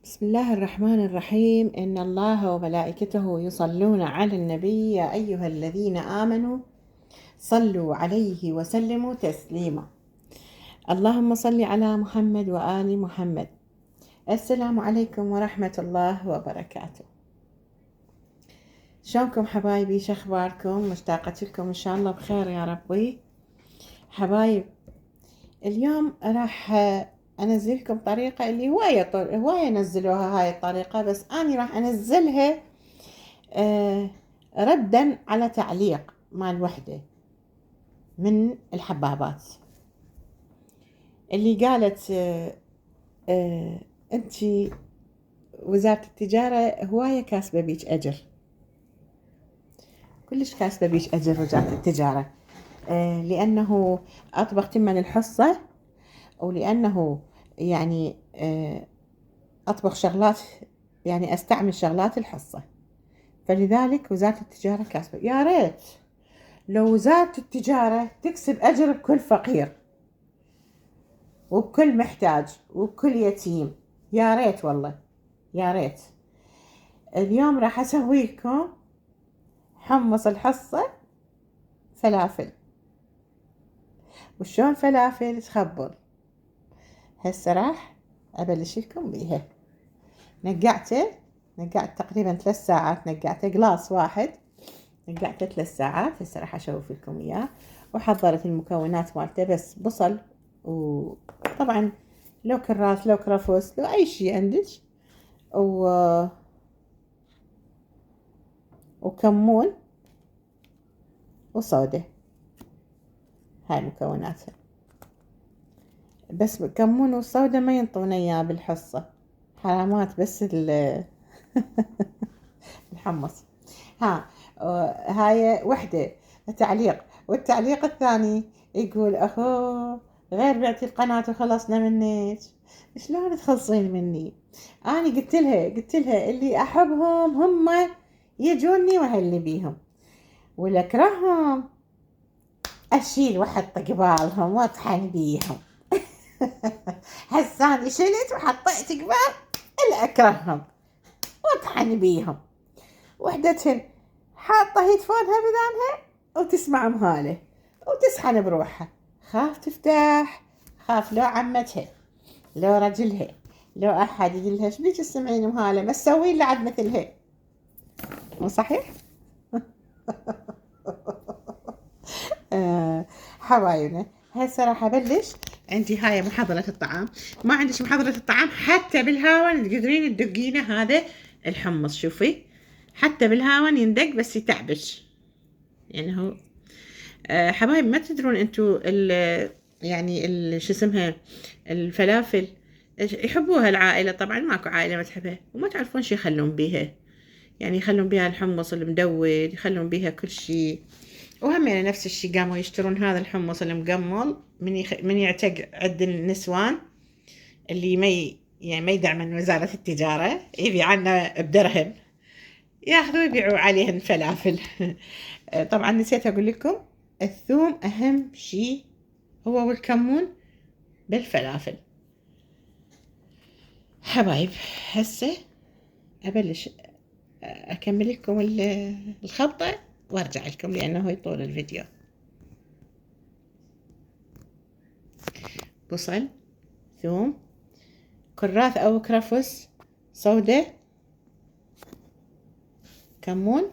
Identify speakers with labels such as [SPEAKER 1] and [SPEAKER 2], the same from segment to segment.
[SPEAKER 1] بسم الله الرحمن الرحيم. إن الله وملائكته يصلون على النبي يا أيها الذين آمنوا صلوا عليه وسلموا تسليما. اللهم صل على محمد وآل محمد. السلام عليكم ورحمة الله وبركاته. شلونكم حبايبي؟ شخباركم؟ مشتاقة لكم إن شاء الله بخير يا ربي. حبايب، اليوم راح أنزل لكم طريقة اللي هواية نزلوها هاي الطريقة، بس أنا راح أنزلها ردا على تعليق مال وحدة من الحبابات اللي قالت أنتي وزارة التجارة هواية كاسبة بيك أجر، كلش كاسبة بيك أجر وزارة التجارة، لأنه أطبق تمن الحصة، ولأنه يعني أطبخ شغلات، يعني أستعمل شغلات الحصة، فلذلك وزارة التجارة كاسبة. يا ريت لو وزارة التجارة تكسب أجر بكل فقير وبكل محتاج وبكل يتيم، يا ريت والله يا ريت. اليوم راح أسوي لكم حمص الحصة فلافل، وشون فلافل تخبل. هسه راح أبلش لكم بيها. نقعت تقريبا 3 ساعات، نقعته قلاص واحد، نقعته 3 ساعات. هسه راح أشوف لكم إياه. وحضرت المكونات مالته، بس بصل، وطبعا لو كراث لو كرفس لو أي شي عندك، وكمون وصودا. هاي مكوناتها، بس كمون والصودا ما ينطونا إياه بالحصة، حرامات، بس الحمص. ها، هاي وحدة تعليق. والتعليق الثاني يقول أخو غير بعتي القناة وخلصنا منك، شلون تخلصين مني؟ أنا قلت لها اللي أحبهم هم يجوني وأهلي بيهم، واللي أكرههم أشيل وأحط قبالهم وأطحن بيهم. هساني شلت وحطيت قبال اللي أكرههم وأطحن بيهم. وحدتهن حاطة هيدفونها بذانها وتسمع مهاله وتسحن بروحها، خاف تفتح، خاف لو عمتها لو رجلها لو أحد يقول لها شبيك تسمعين مهاله، ما تسوين لعد مثلها، مو صحيح؟ حبايبنا، هسه راح أبلش. عندي هاي محضرة الطعام، ما عندش محضرة الطعام حتى بالهاون تقدرين تدقينه. هذا الحمص، شوفي حتى بالهاون يندق بس يتعبش، يعني هو حبايب ما تدرون انتو يعني شو اسمها الفلافل يحبوها العائلة، طبعا ماكو عائلة ما تحبها، وما تعرفون شو يخلون بيها، يعني يخلون بيها الحمص المدود، يخلون بيها كل شيء. وهم يعني نفس الشيء قاموا يشترون هذا الحمص المقمل من يعتق عند النسوان اللي يعني ما يدعمن وزارة التجارة، يبيع عنا بدرهم، ياخذوا يبيعوا عليهن فلافل. طبعا نسيت اقول لكم الثوم اهم شيء هو، والكمون بالفلافل. حبايب، هسه ابلش اكمل لكم الخلطة وارجع لكم لانه يطول الفيديو. بصل، ثوم، كراث او كرفس، صودة، كمون،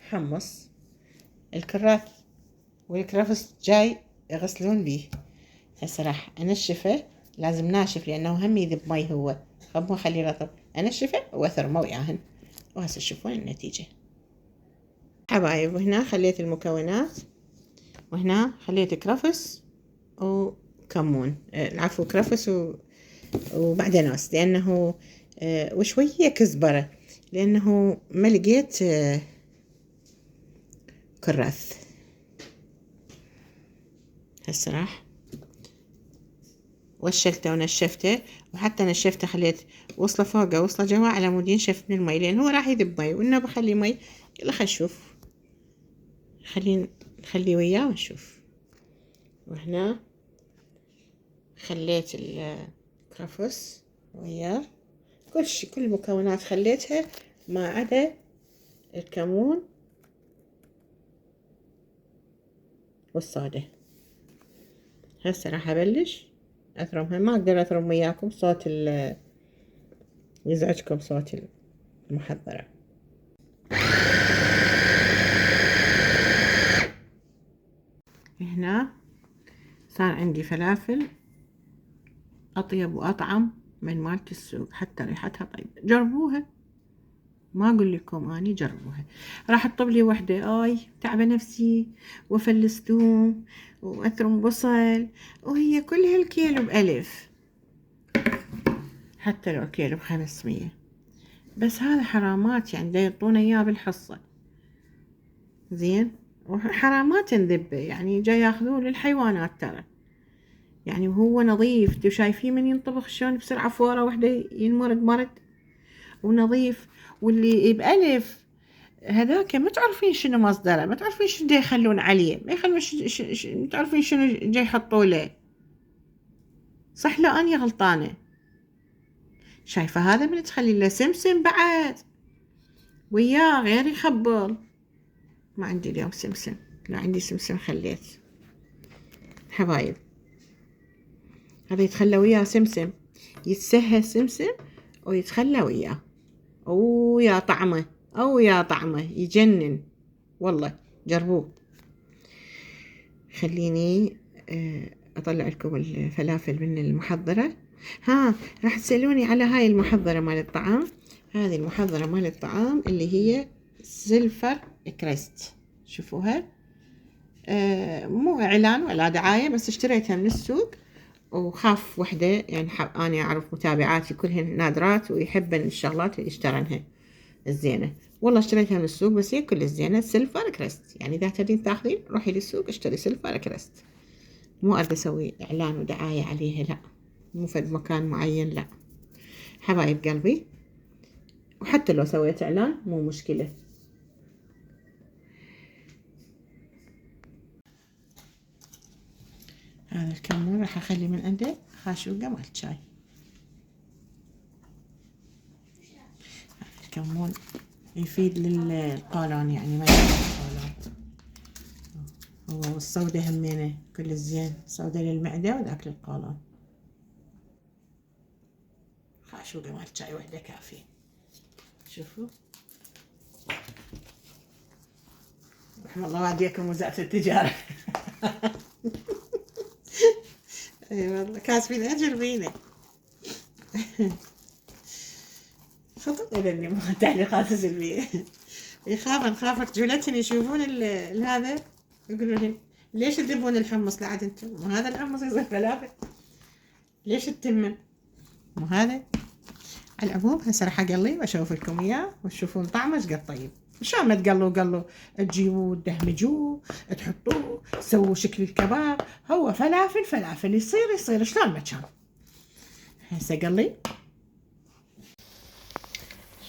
[SPEAKER 1] حمص. الكراث والكرفس جاي يغسلون بيه، هسه راح انشفه، لازم ناشف لانه هم يذب مي، هو خب ما خليه رطب، انشفه واثرمه وياهن. وهسه تشوفون النتيجة حبايب. وهنا خليت المكونات، وهنا خليت كرفس وكمون، العفو كرفس وبعدنوس، لانه وشوية كزبرة، لانه ما لقيت كراث. هسه راح وشلته ونشفته، وحتى نشفته خليت وصله فوقه وصله جوا على مود ينشف من المي، لان هو راح يذب مي، وانه بخلي مي. يلا خل نشوف، نخليه وياه ونشوف. وهنا خليت الكرفس وياه، كل شي، كل المكونات خليتها ما عدا الكمون والصودا. هسه راح ابلش اثرمها. ما اقدر اثرم وياكم، صوت يزعجكم صوت المحضرة. هنا صار عندي فلافل اطيب واطعم من مالت السوق، حتى ريحتها طيبة. جربوها، ما اقول لكم اني جربوها. راح اطلب لي وحده، تعبه نفسي وافلس ثوم واثرم بصل، وهي كل هالكيلو ب1000، حتى لو كيلو ب500. بس هذا حرامات، يعني دا يعطونا اياه بالحصه. زين، وحرامات نذبه، يعني جاي ياخذوه للحيوانات ترى. يعني وهو نظيف، انتو شايفين من ينطبخ شلون بسرعه فوره وحده ينمرد مرد ونظيف. واللي ب1000 هذاك ما تعرفين شنو مصدره، ما تعرفين شنو دا يخلون عليه، ما يخلون ما تعرفين شنو جاي يحطوا له. صح لا اني غلطانه؟ شايفه هذا من تخلي له سمسم بعد وياه غير يخبل. ما عندي اليوم سمسم، لا عندي سمسم خليت. حبايب، هذا يتخلى وياه سمسم، يتسهى سمسم ويتخلى وياه، ويا طعمه، او يا طعمه يجنن والله. جربوه. خليني اطلع لكم الفلافل من المحضرة. راح تسألوني على هاي المحضرة مال الطعام. هذه المحضرة مال الطعام اللي هي سيلفر كريست. شوفوها، مو اعلان ولا دعاية، بس اشتريتها من السوق وخاف وحدة، يعني أنا أعرف متابعاتي كلهن نادرات ويحبن الشغلات اللي يشترنها الزينة. والله اشتريتها من السوق، بس هي كل الزينة سيلفر كريست. يعني إذا تريدين تاخذين روحي للسوق اشتري سيلفر كريست. مو أريد أسوي إعلان ودعاية عليها، لا، مو فد مكان معين، لا حبايب قلبي. وحتى لو سويت إعلان مو مشكلة. هذا الكمون راح أخلي من عنده خاشوقة مال شاي. الكمون يفيد للقولون، يعني ما يفيد للقولون. هو والصودة همينة كل الزين، صودة للمعدة وذاك للقولون. خاشوقة مال شاي وحدة كافي. شوفوا، رحم الله والديكم وزارة التجارة. اي والله كاسبين اجر بينا. خطط الى تعليقات سلبية. نخاف رجولتهم يشوفون هذا يقولون لهم ليش تذبون الحمص لعد انتم؟ مو هذا الحمص يصير فلافل؟ ليش تتمم؟ مو هذا؟ على العموم هسه راح اقلي واشوف لكم اياه وتشوفون طعمه ايش قد طيب. شلون ما تقلوا تجيبوه تدهمجوه تحطوه تسووا شكل الكباب. هو فلافل يصير شلون ما كان. هسه قلي.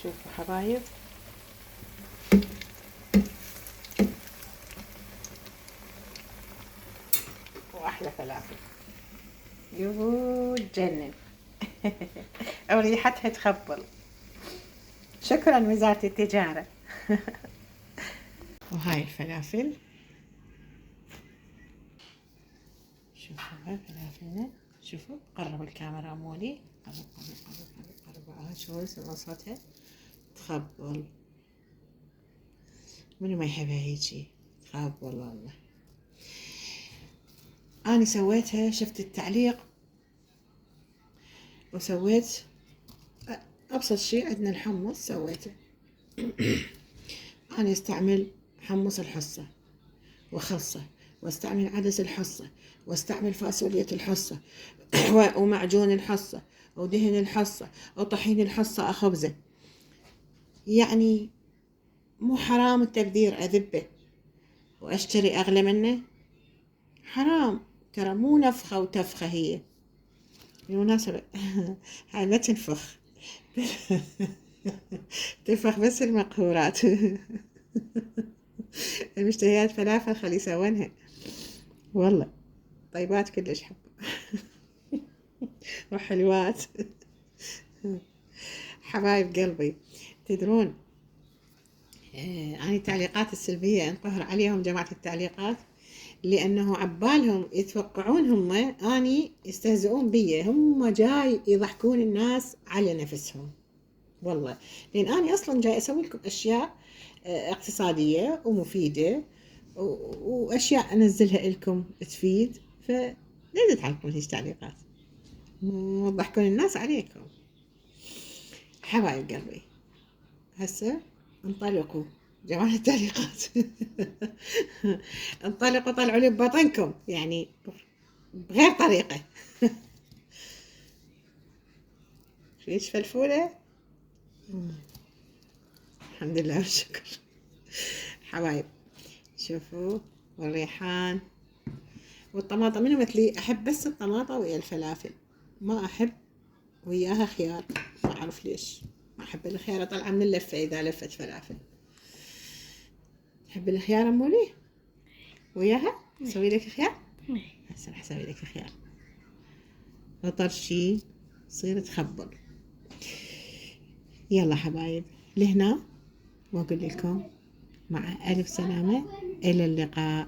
[SPEAKER 1] شوفوا حبايب، واحلى فلافل يوه تجنن. او ريحتها تخبل. شكرا وزارة التجارة. وهاي الفلافل، شوفوا هاي فلافلنا. شوفوا، قرب الكاميرا مولي، قرب شوي صوتها تخبل. منو ما يحبها هيجي تخبل والله. أنا سويتها، شفت التعليق وسويت أبسط شي. عندنا الحمص سويته. أنا استعمل حمص الحصة وخلصه، واستعمل عدس الحصة، واستعمل فاصولية الحصة، ومعجون الحصة، ودهن الحصة، وطحين الحصة أخبزه. يعني مو حرام التقدير أذبه وأشتري أغلى منه؟ حرام ترى، مو نفخة وتفخة هي. بالمناسبة هاي ما تنفخ. تنفخ بس المقهورات. المشتهيات فلافل خلي يسوونها والله طيبات كلش حب. وحلوات. حبايب قلبي، تدرون أنا التعليقات السلبية انقهر عليهم جماعة التعليقات، لأنه عبالهم يتوقعون هم أني يستهزئون بي، هم جاي يضحكون الناس على نفسهم والله. لأن أنا أصلا جاي أسوي لكم أشياء اقتصادية ومفيدة وأشياء أنزلها لكم تفيد، فليه تعلقون هيش تعليقات وضحكون الناس عليكم؟ حبايب قلبي هسه انطلقوا جمال التعليقات. انطلقوا طلعوا لي ببطنكم يعني بغير طريقة. فيش فلفولة، الحمد لله والشكر. حبايب شوفوا، والريحان والطماطم، منو مثلي أحب بس الطماطة ويا الفلافل، ما أحب وياها خيار، ما أعرف ليش ما أحب الخيار، طالعة من اللفة إذا لفت فلافل. تحب الخيار أمولي وياها؟ أسوي لك خيار؟ هسه راح أسوي لك خيار وطرشي تصير تخبل. يلا حبايب لهنا، وأقول لكم مع ألف سلامة، إلى اللقاء.